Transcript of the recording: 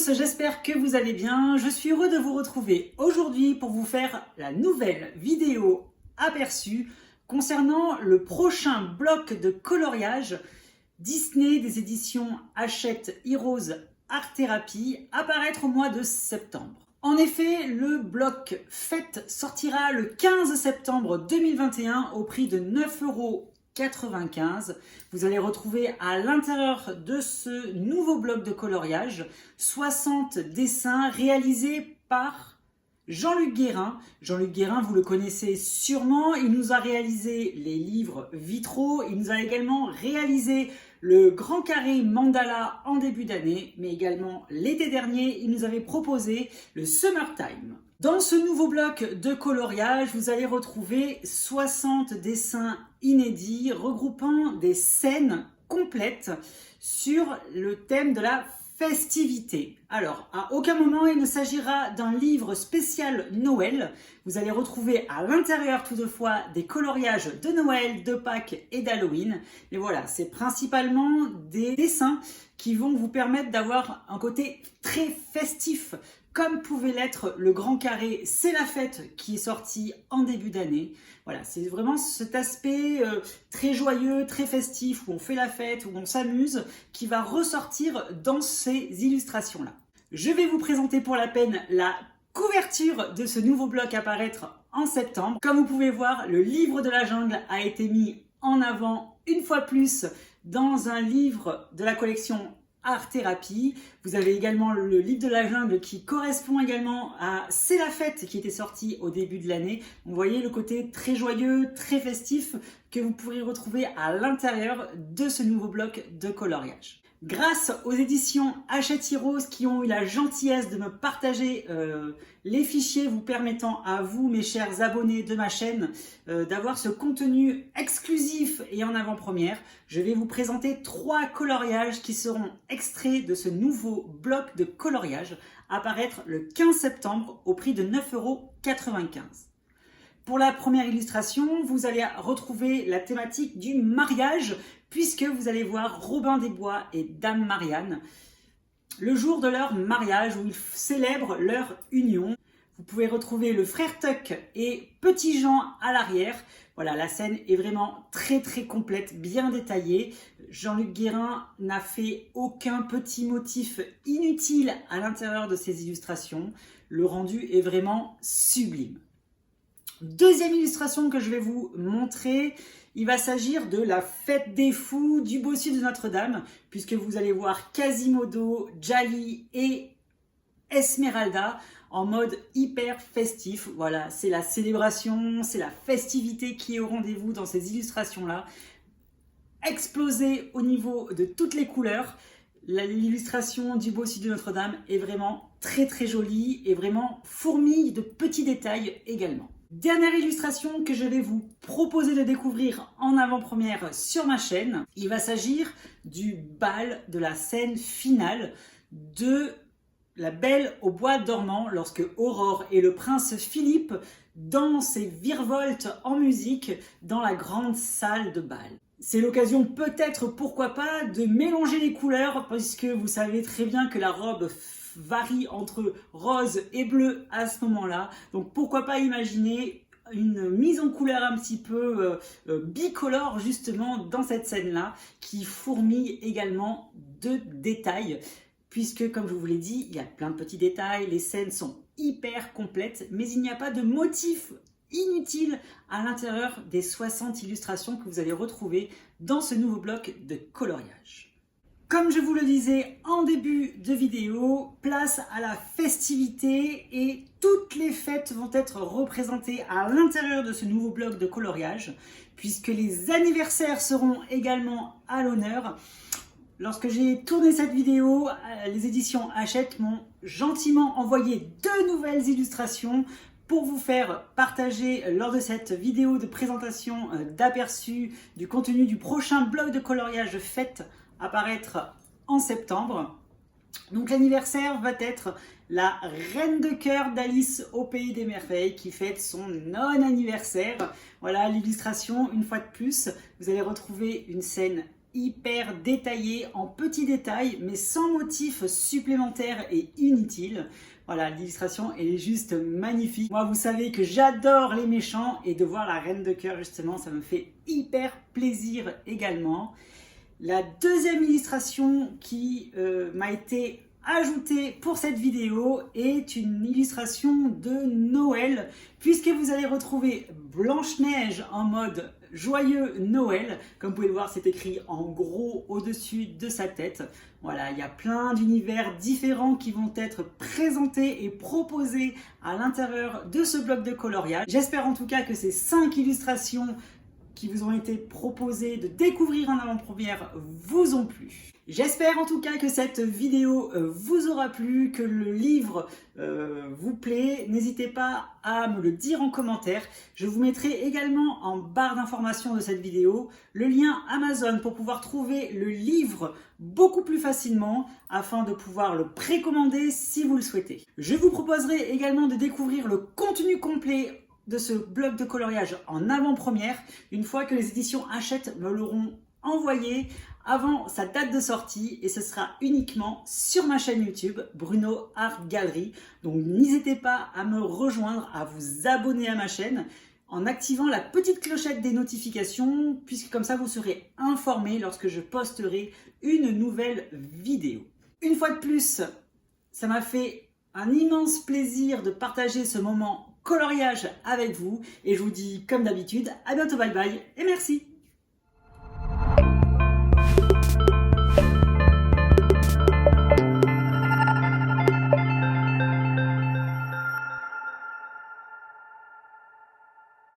tous, j'espère que vous allez bien. Je suis heureux de vous retrouver aujourd'hui pour vous faire la nouvelle vidéo aperçue concernant le prochain bloc de coloriage Disney des éditions Hachette Heroes Art Therapy à paraître au mois de septembre. En effet, le bloc Fête sortira le 15 septembre 2021 au prix de 9,95 €. Vous allez retrouver à l'intérieur de ce nouveau bloc de coloriage 60 dessins réalisés par Jean-Luc Guérin. Jean-Luc Guérin, vous le connaissez sûrement, il nous a réalisé les livres vitraux, il nous a également réalisé le grand carré mandala en début d'année, mais également l'été dernier, il nous avait proposé le Summertime. Dans ce nouveau bloc de coloriage, vous allez retrouver 60 dessins inédits regroupant des scènes complètes sur le thème de la festivité. Alors, à aucun moment il ne s'agira d'un livre spécial Noël. Vous allez retrouver à l'intérieur toutefois des coloriages de Noël, de Pâques et d'Halloween. Mais voilà, c'est principalement des dessins qui vont vous permettre d'avoir un côté très festif, comme pouvait l'être le Grand Carré C'est la fête qui est sorti en début d'année. Voilà, c'est vraiment cet aspect très joyeux, très festif, où on fait la fête, où on s'amuse, qui va ressortir dans ces illustrations-là. Je vais vous présenter pour la peine la couverture de ce nouveau bloc à paraître en septembre. Comme vous pouvez voir, le livre de la jungle a été mis en avant une fois plus dans un livre de la collection Art Therapy. Vous avez également le livre de la jungle qui correspond également à C'est la fête qui était sorti au début de l'année. Vous voyez le côté très joyeux, très festif que vous pourrez retrouver à l'intérieur de ce nouveau bloc de coloriage. Grâce aux éditions Hachette Heroes qui ont eu la gentillesse de me partager les fichiers vous permettant à vous, mes chers abonnés de ma chaîne, d'avoir ce contenu exclusif et en avant-première, je vais vous présenter 3 coloriages qui seront extraits de ce nouveau bloc de coloriage à paraître le 15 septembre au prix de 9,95 €. Pour la première illustration, vous allez retrouver la thématique du mariage, puisque vous allez voir Robin des Bois et Dame Marianne le jour de leur mariage où ils célèbrent leur union. Vous pouvez retrouver le frère Tuck et Petit Jean à l'arrière. Voilà, la scène est vraiment très complète, bien détaillée. Jean-Luc Guérin n'a fait aucun petit motif inutile à l'intérieur de ces illustrations. Le rendu est vraiment sublime. Deuxième illustration que je vais vous montrer, il va s'agir de la fête des fous du bossu de Notre-Dame, puisque vous allez voir Quasimodo, Djali et Esmeralda en mode hyper festif. Voilà, c'est la célébration, c'est la festivité qui est au rendez-vous dans ces illustrations-là. Explosé au niveau de toutes les couleurs. L'illustration du bossu de Notre-Dame est vraiment très jolie et vraiment fourmille de petits détails également. Dernière illustration que je vais vous proposer de découvrir en avant-première sur ma chaîne. Il va s'agir du bal, de la scène finale de La Belle au bois dormant lorsque Aurore et le prince Philippe dansent et virevoltent en musique dans la grande salle de bal. C'est l'occasion peut-être, pourquoi pas, de mélanger les couleurs, puisque vous savez très bien que la robe varie entre rose et bleu à ce moment-là. Donc pourquoi pas imaginer une mise en couleur un petit peu bicolore justement dans cette scène-là, qui fourmille également de détails, puisque comme je vous l'ai dit, il y a plein de petits détails, les scènes sont hyper complètes, mais il n'y a pas de motif inutile à l'intérieur des 60 illustrations que vous allez retrouver dans ce nouveau bloc de coloriage. Comme je vous le disais en début de vidéo, place à la festivité et toutes les fêtes vont être représentées à l'intérieur de ce nouveau bloc de coloriage, puisque les anniversaires seront également à l'honneur. Lorsque j'ai tourné cette vidéo, les éditions Hachette m'ont gentiment envoyé 2 nouvelles illustrations pour vous faire partager lors de cette vidéo de présentation d'aperçu du contenu du prochain bloc de coloriage fête à paraître en septembre. Donc l'anniversaire va être la Reine de cœur d'Alice au Pays des Merveilles qui fête son non-anniversaire. Voilà l'illustration, une fois de plus, vous allez retrouver une scène hyper détaillé en petits détails, mais sans motifs supplémentaires et inutiles. Voilà, l'illustration est juste magnifique. Moi, vous savez que j'adore les méchants et de voir la Reine de Cœur, justement, ça me fait hyper plaisir également. La deuxième illustration qui m'a été ajoutée pour cette vidéo est une illustration de Noël, puisque vous allez retrouver Blanche-Neige en mode joyeux Noël. Comme vous pouvez le voir, c'est écrit en gros au-dessus de sa tête. Voilà, il y a plein d'univers différents qui vont être présentés et proposés à l'intérieur de ce bloc de coloriage. J'espère en tout cas que ces 5 illustrations qui vous ont été proposées de découvrir en avant-première vous ont plu. J'espère en tout cas que cette vidéo vous aura plu, que le livre vous plaît. N'hésitez pas à me le dire en commentaire. Je vous mettrai également en barre d'information de cette vidéo le lien Amazon pour pouvoir trouver le livre beaucoup plus facilement afin de pouvoir le précommander si vous le souhaitez. Je vous proposerai également de découvrir le contenu complet de ce bloc de coloriage en avant-première une fois que les éditions Hachette me l'auront envoyé avant sa date de sortie, et ce sera uniquement sur ma chaîne YouTube Bruno Art Gallery. Donc n'hésitez pas à me rejoindre, à vous abonner à ma chaîne en activant la petite clochette des notifications, puisque comme ça vous serez informé lorsque je posterai une nouvelle vidéo. Une fois de plus, ça m'a fait un immense plaisir de partager ce moment coloriage avec vous, et je vous dis comme d'habitude à bientôt, bye bye et merci.